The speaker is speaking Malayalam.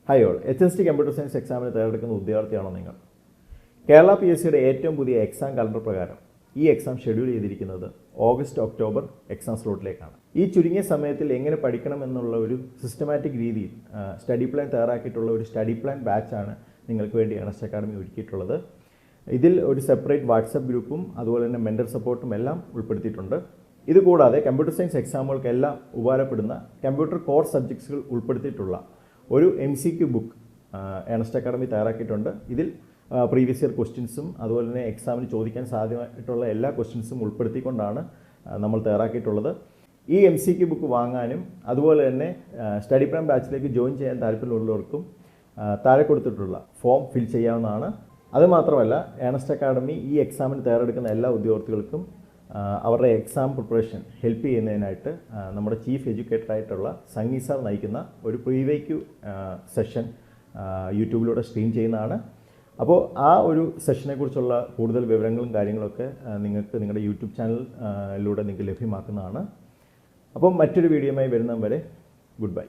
Hi all, HST computer science എക്സാമിന് തയ്യാറെടുക്കുന്ന വിദ്യാർത്ഥിയാണോ നിങ്ങൾ? കേരള PSCയുടെ ഏറ്റവും പുതിയ എക്സാം കലണ്ടർ പ്രകാരം ഈ എക്സാം ഷെഡ്യൂൾ ചെയ്തിരിക്കുന്നത് ഓഗസ്റ്റ് ഒക്ടോബർ എക്സാം സ്ലോട്ടിലേക്കാണ്. ഈ ചുരുങ്ങിയ സമയത്തിൽ എങ്ങനെ പഠിക്കണം എന്നുള്ള ഒരു സിസ്റ്റമാറ്റിക് രീതിയിൽ സ്റ്റഡി പ്ലാൻ തയ്യാറാക്കിയിട്ടുള്ള ഒരു സ്റ്റഡി പ്ലാൻ ബാച്ചാണ് നിങ്ങൾക്ക് വേണ്ടി ഏണസ്റ്റ് അക്കാഡമി ഒരുക്കിയിട്ടുള്ളത്. ഇതിൽ ഒരു സെപ്പറേറ്റ് വാട്സപ്പ് ഗ്രൂപ്പും അതുപോലെ തന്നെ മെൻറ്റർ സപ്പോർട്ടും എല്ലാം ഉൾപ്പെടുത്തിയിട്ടുണ്ട്. ഇതുകൂടാതെ കമ്പ്യൂട്ടർ സയൻസ് എക്സാമുകൾക്കെല്ലാം ഉപകാരപ്പെടുന്ന കമ്പ്യൂട്ടർ കോർ സബ്ജക്ട്സുകൾ ഉൾപ്പെടുത്തിയിട്ടുള്ള ഒരു MCQ ബുക്ക് ഏണസ്റ്റ് അക്കാഡമി തയ്യാറാക്കിയിട്ടുണ്ട്. ഇതിൽ പ്രീവിയസ് ഇയർ ക്വസ്റ്റ്യൻസും അതുപോലെ തന്നെ എക്സാമിന് ചോദിക്കാൻ സാധ്യമായിട്ടുള്ള എല്ലാ ക്വസ്റ്റ്യൻസും ഉൾപ്പെടുത്തിക്കൊണ്ടാണ് നമ്മൾ തയ്യാറാക്കിയിട്ടുള്ളത്. ഈ MCQ ബുക്ക് വാങ്ങാനും അതുപോലെ തന്നെ സ്റ്റഡി പ്ലാൻ ബാച്ചിലേക്ക് ജോയിൻ ചെയ്യാൻ താല്പര്യമുള്ളവർക്കും താഴെ കൊടുത്തിട്ടുള്ള ഫോം ഫിൽ ചെയ്യാവുന്നതാണ്. അതുമാത്രമല്ല, ഏണസ്റ്റ് അക്കാഡമി ഈ എക്സാമിന് തയ്യാറെടുക്കുന്ന എല്ലാ ഉദ്യോഗാർത്ഥികൾക്കും അവരുടെ എക്സാം പ്രിപ്പറേഷൻ ഹെൽപ്പ് ചെയ്യുന്നതിനായിട്ട് നമ്മുടെ ചീഫ് എഡ്യൂക്കേറ്ററായിട്ടുള്ള സംഗീത് സാർ നയിക്കുന്ന ഒരു പ്രീവൈക്യൂ സെഷൻ യൂട്യൂബിലൂടെ സ്ട്രീം ചെയ്യുന്നതാണ്. അപ്പോൾ ആ ഒരു സെഷനെക്കുറിച്ചുള്ള കൂടുതൽ വിവരങ്ങളും കാര്യങ്ങളൊക്കെ നിങ്ങൾക്ക് നിങ്ങളുടെ യൂട്യൂബ് ചാനലിലൂടെ നിങ്ങൾക്ക് ലഭ്യമാക്കുന്നതാണ്. അപ്പോൾ മറ്റൊരു വീഡിയോയുമായി വരുന്നതുവരെ ഗുഡ് ബൈ.